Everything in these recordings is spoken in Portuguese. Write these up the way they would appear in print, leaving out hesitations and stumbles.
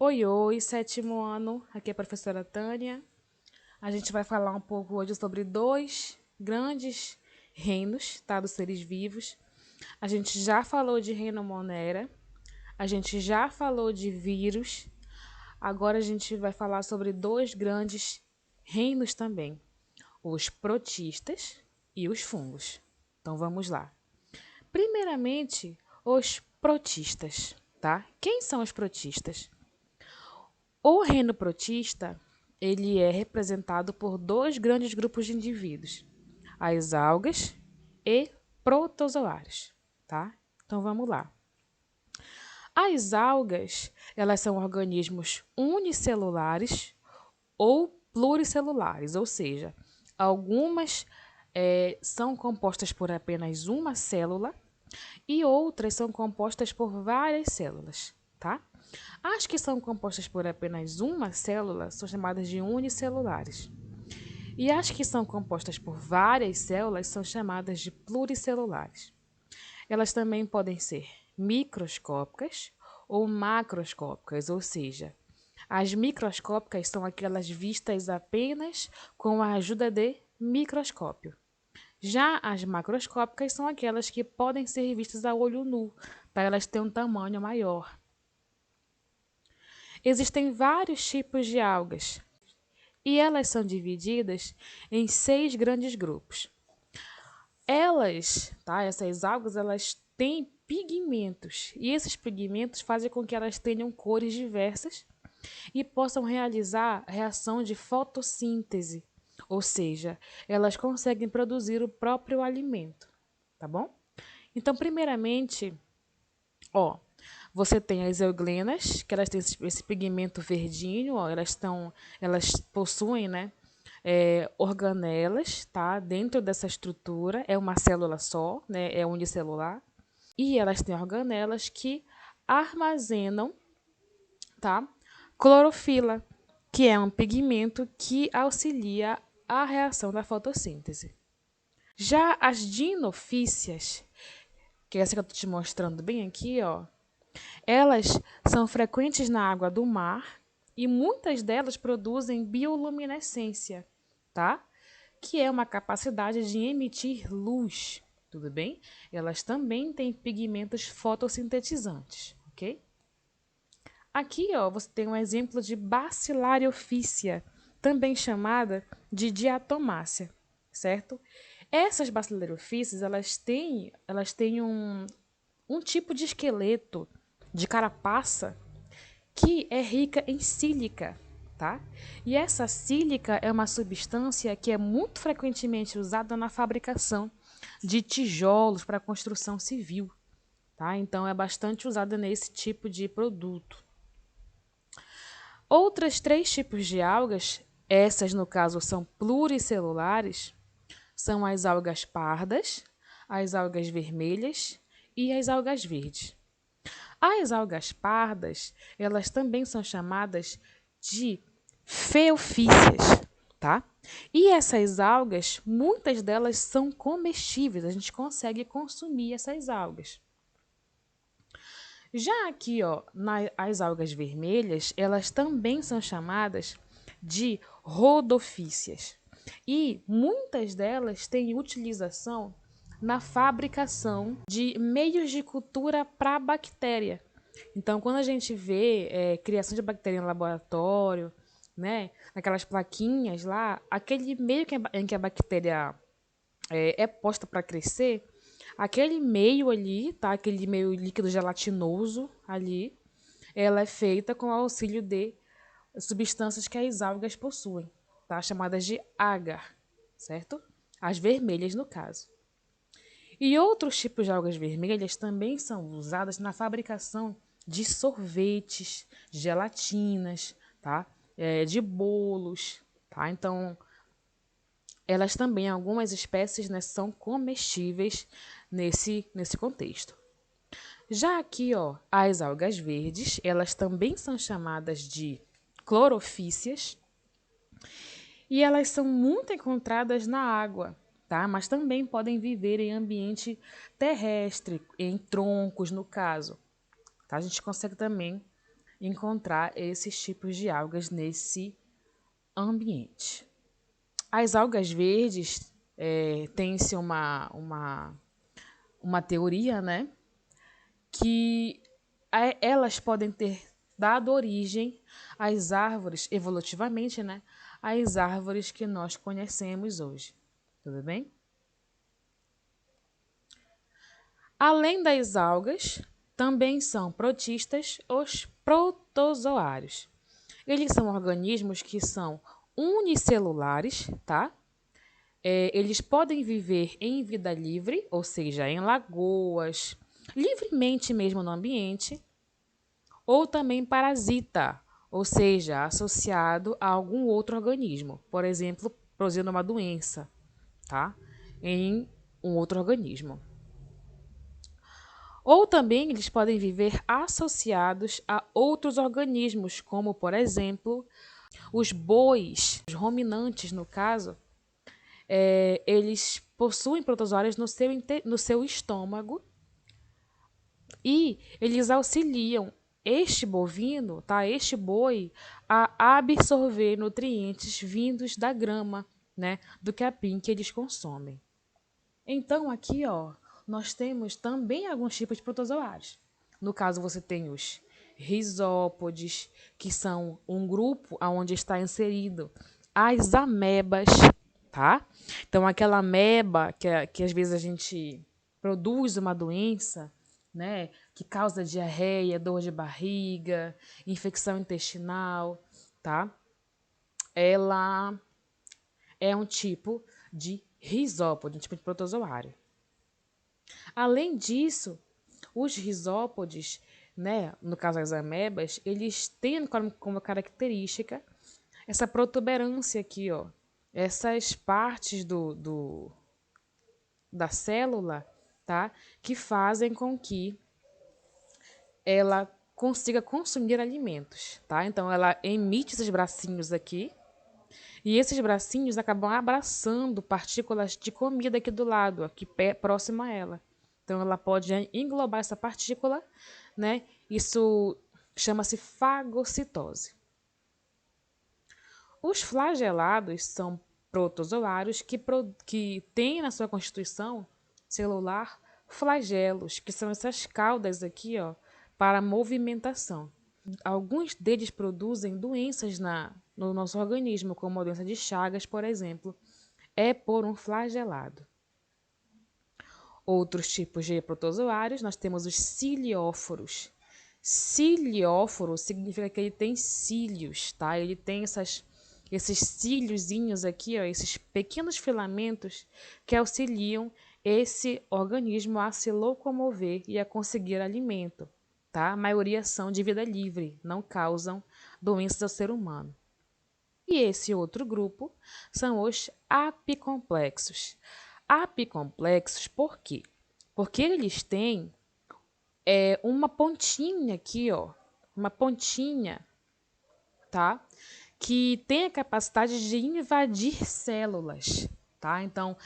Oi, oi, sétimo ano, aqui é a professora Tânia. A gente vai falar um pouco hoje sobre dois grandes reinos, tá, dos seres vivos. A gente já falou de reino Monera, a gente já falou de vírus, agora a gente vai falar sobre dois grandes reinos também, os protistas e os fungos. Então vamos lá. Primeiramente, os protistas, tá? Quem são os protistas? O reino protista, ele é representado por dois grandes grupos de indivíduos, as algas e protozoários, tá? Então vamos lá. As algas, elas são organismos unicelulares ou pluricelulares, ou seja, algumas são compostas por apenas uma célula e outras são compostas por várias células, tá? As que são compostas por apenas uma célula são chamadas de unicelulares. E as que são compostas por várias células são chamadas de pluricelulares. Elas também podem ser microscópicas ou macroscópicas, ou seja, as microscópicas são aquelas vistas apenas com a ajuda de microscópio. Já as macroscópicas são aquelas que podem ser vistas a olho nu, para elas terem um tamanho maior. Existem vários tipos de algas e elas são divididas em 6 grandes grupos. Essas algas, elas têm pigmentos e esses pigmentos fazem com que elas tenham cores diversas e possam realizar reação de fotossíntese, ou seja, elas conseguem produzir o próprio alimento, tá bom? Então, primeiramente, você tem as euglenas, que elas têm esse pigmento verdinho, elas possuem, né, organelas, tá, dentro dessa estrutura, é uma célula só, né, é unicelular, e elas têm organelas que armazenam, tá, clorofila, que é um pigmento que auxilia a reação da fotossíntese. Já as dinofícias, que é essa que eu estou te mostrando bem aqui, elas são frequentes na água do mar e muitas delas produzem bioluminescência, tá? Que é uma capacidade de emitir luz, tudo bem? Elas também têm pigmentos fotossintetizantes, ok? Aqui, você tem um exemplo de Bacillariophysia, também chamada de diatomácea, certo? Essas Bacillariophysias, elas têm um tipo de esqueleto de carapaça que é rica em sílica, tá? E essa sílica é uma substância que é muito frequentemente usada na fabricação de tijolos para construção civil, tá? Então é bastante usada nesse tipo de produto. Outras 3 tipos de algas, essas no caso são pluricelulares, são as algas pardas, as algas vermelhas e as algas verdes. As algas pardas, elas também são chamadas de feofícias, tá? E essas algas, muitas delas são comestíveis, a gente consegue consumir essas algas. Já aqui, as algas vermelhas, elas também são chamadas de rodofícias. E muitas delas têm utilização na fabricação de meios de cultura para bactéria. Então, quando a gente vê criação de bactéria em laboratório, né, naquelas plaquinhas lá, aquele meio em que a bactéria é posta para crescer, aquele meio ali, tá, aquele meio líquido gelatinoso ali, ela é feita com o auxílio de substâncias que as algas possuem, tá, chamadas de agar, certo? As vermelhas, no caso. E outros tipos de algas vermelhas também são usadas na fabricação de sorvetes, gelatinas, tá? De bolos, tá? Então, elas também, algumas espécies, né, são comestíveis nesse contexto. Já aqui, as algas verdes, elas também são chamadas de clorofícias e elas são muito encontradas na água, tá? Mas também podem viver em ambiente terrestre, em troncos, no caso. Tá? A gente consegue também encontrar esses tipos de algas nesse ambiente. As algas verdes tem-se uma teoria, né, que elas podem ter dado origem às árvores, evolutivamente, né, às árvores que nós conhecemos hoje. Tudo bem? Além das algas, também são protistas os protozoários. Eles são organismos que são unicelulares, tá? Eles podem viver em vida livre, ou seja, em lagoas, livremente mesmo no ambiente, ou também parasita, ou seja, associado a algum outro organismo, por exemplo, produzindo uma doença, tá? Em um outro organismo. Ou também eles podem viver associados a outros organismos, como, por exemplo, os bois, os ruminantes, no caso, eles possuem protozoários no seu estômago e eles auxiliam este bovino, tá? Este boi, a absorver nutrientes vindos da grama, né? Do capim que eles consomem. Então, aqui, ó, nós temos também alguns tipos de protozoários. No caso, você tem os risópodes, que são um grupo onde está inserido as amebas, tá? Então, aquela ameba que às vezes a gente produz uma doença, né, que causa diarreia, dor de barriga, infecção intestinal, tá? Ela é um tipo de risópode, um tipo de protozoário. Além disso, os risópodes, né, no caso das amebas, eles têm como característica essa protuberância aqui, ó, essas partes da célula, tá, que fazem com que ela consiga consumir alimentos, tá? Então ela emite esses bracinhos aqui e esses bracinhos acabam abraçando partículas de comida aqui do lado, aqui próximo a ela. Então ela pode englobar essa partícula, né? Isso chama-se fagocitose. Os flagelados são protozoários que têm na sua constituição celular flagelos, que são essas caudas aqui, ó, para movimentação. Alguns deles produzem doenças no nosso organismo, como a doença de Chagas, por exemplo, é por um flagelado. Outros tipos de protozoários, nós temos os cilióforos. Cilióforo significa que ele tem cílios, tá? Ele tem esses cíliozinhos aqui, ó, esses pequenos filamentos que auxiliam esse organismo a se locomover e a conseguir alimento, tá? A maioria são de vida livre, não causam doenças ao ser humano. E esse outro grupo são os apicomplexos. Apicomplexos, por quê? Porque eles têm uma pontinha aqui, ó, uma pontinha, tá? Que tem a capacidade de invadir células, tá? Então,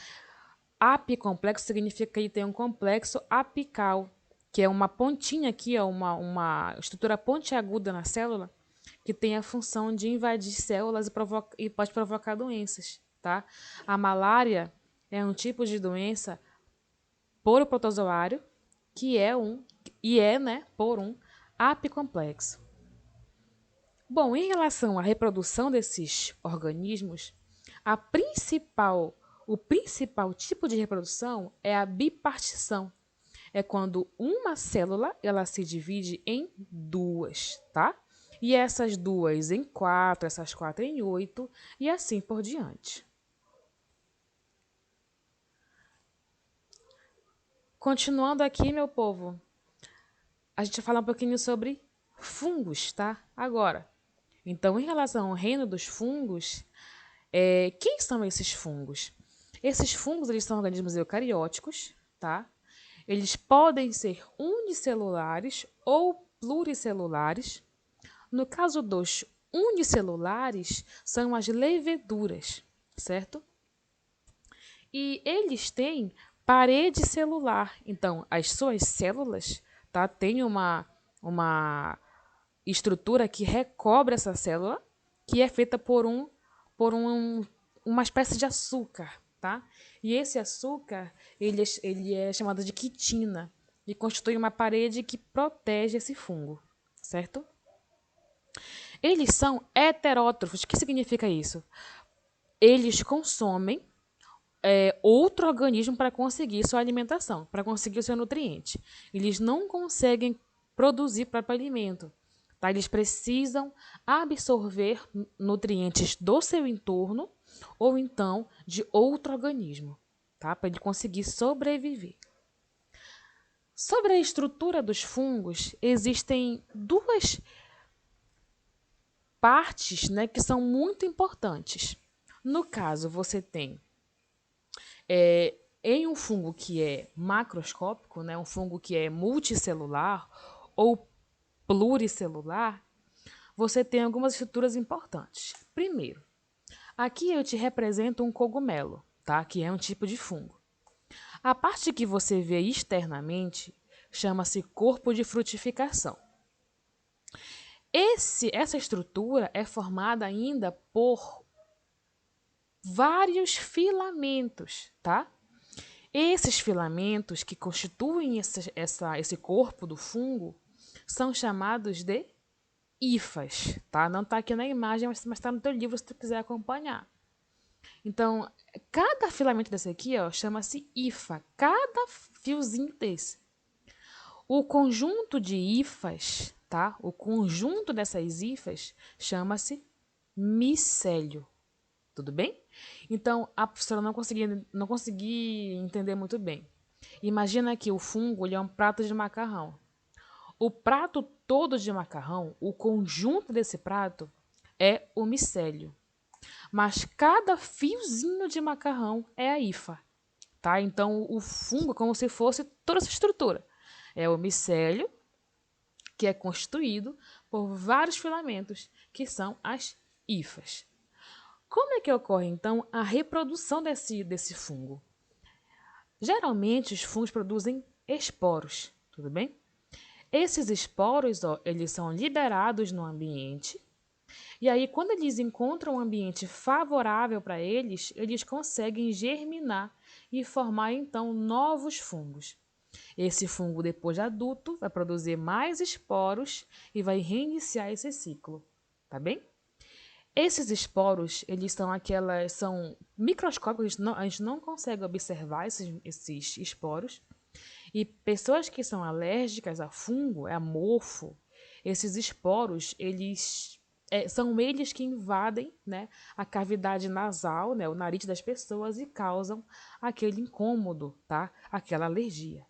apicomplexo significa que ele tem um complexo apical, que é uma pontinha aqui, ó, uma estrutura pontiaguda na célula, que tem a função de invadir células e pode provocar doenças, tá? A malária é um tipo de doença por protozoário que né, por um apicomplexo. Bom, em relação à reprodução desses organismos, o principal tipo de reprodução é a bipartição. É quando uma célula ela se divide em duas, tá? E essas duas em quatro, essas quatro em oito, e assim por diante. Continuando aqui, meu povo, a gente vai falar um pouquinho sobre fungos, tá? Agora, então, em relação ao reino dos fungos, quem são esses fungos? Esses fungos eles são organismos eucarióticos, tá? Eles podem ser unicelulares ou pluricelulares. No caso dos unicelulares, são as leveduras, certo? E eles têm parede celular. Então, as suas células, tá, têm uma estrutura que recobre essa célula, que é feita por uma espécie de açúcar, tá? E esse açúcar, ele é chamado de quitina e constitui uma parede que protege esse fungo, certo? Eles são heterótrofos. O que significa isso? Eles consomem outro organismo para conseguir sua alimentação, para conseguir o seu nutriente. Eles não conseguem produzir próprio alimento. Tá? Eles precisam absorver nutrientes do seu entorno ou então de outro organismo, tá? Para ele conseguir sobreviver. Sobre a estrutura dos fungos, existem duas partes, né, que são muito importantes. No caso, você tem em um fungo que é macroscópico, né, um fungo que é multicelular ou pluricelular, você tem algumas estruturas importantes. Primeiro, aqui eu te represento um cogumelo, tá? Que é um tipo de fungo. A parte que você vê externamente chama-se corpo de frutificação. Essa estrutura é formada ainda por vários filamentos, tá? Esses filamentos que constituem esse corpo do fungo são chamados de hifas, tá? Não está aqui na imagem, mas está no teu livro se tu quiser acompanhar. Então, cada filamento desse aqui, ó, chama-se hifa, cada fiozinho desse. O conjunto de hifas, tá? O conjunto dessas hifas chama-se micélio. Tudo bem? Então, a professora não consegui entender muito bem. Imagina que o fungo ele é um prato de macarrão. O prato todo de macarrão, o conjunto desse prato, é o micélio. Mas cada fiozinho de macarrão é a hifa. Tá? Então, o fungo é como se fosse toda essa estrutura. É o micélio, que é constituído por vários filamentos, que são as hifas. Como é que ocorre, então, a reprodução desse fungo? Geralmente, os fungos produzem esporos, tudo bem? Esses esporos, ó, eles são liberados no ambiente, e aí, quando eles encontram um ambiente favorável para eles, eles conseguem germinar e formar, então, novos fungos. Esse fungo, depois de adulto, vai produzir mais esporos e vai reiniciar esse ciclo, tá bem? Esses esporos, eles são microscópicos, a gente não consegue observar esses esporos. E pessoas que são alérgicas a fungo, a mofo, esses esporos, são eles que invadem, né, a cavidade nasal, né, o nariz das pessoas e causam aquele incômodo, tá? Aquela alergia.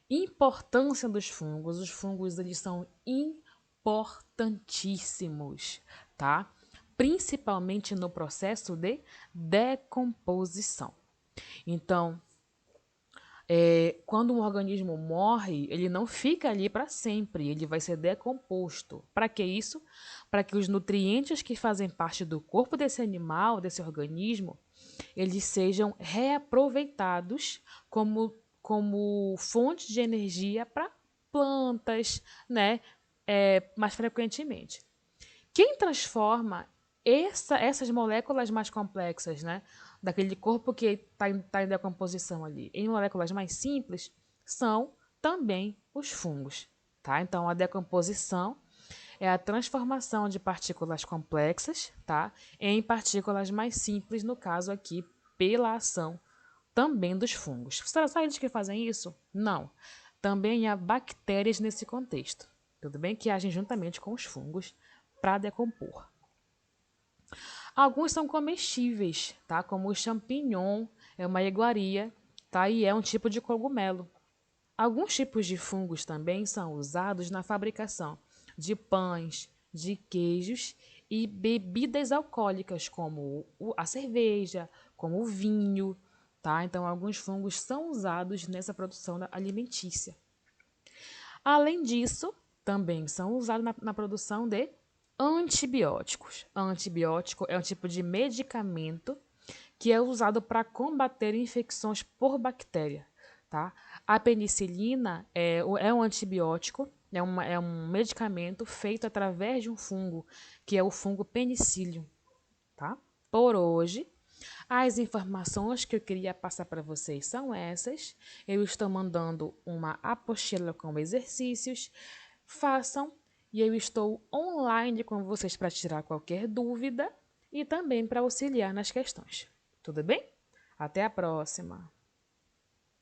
Importância dos fungos. Os fungos eles são importantíssimos, tá? Principalmente no processo de decomposição. Então, quando um organismo morre, ele não fica ali para sempre, ele vai ser decomposto. Para que isso? Para que os nutrientes que fazem parte do corpo desse animal, desse organismo, eles sejam reaproveitados como fonte de energia para plantas, né? Mais frequentemente. Quem transforma essas moléculas mais complexas, né, daquele corpo que está em decomposição ali, em moléculas mais simples, são também os fungos. Tá? Então, a decomposição é a transformação de partículas complexas, tá, em partículas mais simples, no caso aqui, pela ação também dos fungos. Será só eles que fazem isso? Não. Também há bactérias nesse contexto, tudo bem? Que agem juntamente com os fungos para decompor. Alguns são comestíveis, tá? Como o champignon, é uma iguaria, tá? E é um tipo de cogumelo. Alguns tipos de fungos também são usados na fabricação de pães, de queijos e bebidas alcoólicas, como a cerveja, como o vinho, tá? Então, alguns fungos são usados nessa produção alimentícia. Além disso, também são usados na produção de antibióticos. Antibiótico é um tipo de medicamento que é usado para combater infecções por bactéria. Tá? A penicilina é um antibiótico É um medicamento feito através de um fungo, que é o fungo penicillium, tá? Por hoje, as informações que eu queria passar para vocês são essas. Eu estou mandando uma apostila com exercícios. Façam e eu estou online com vocês para tirar qualquer dúvida e também para auxiliar nas questões. Tudo bem? Até a próxima!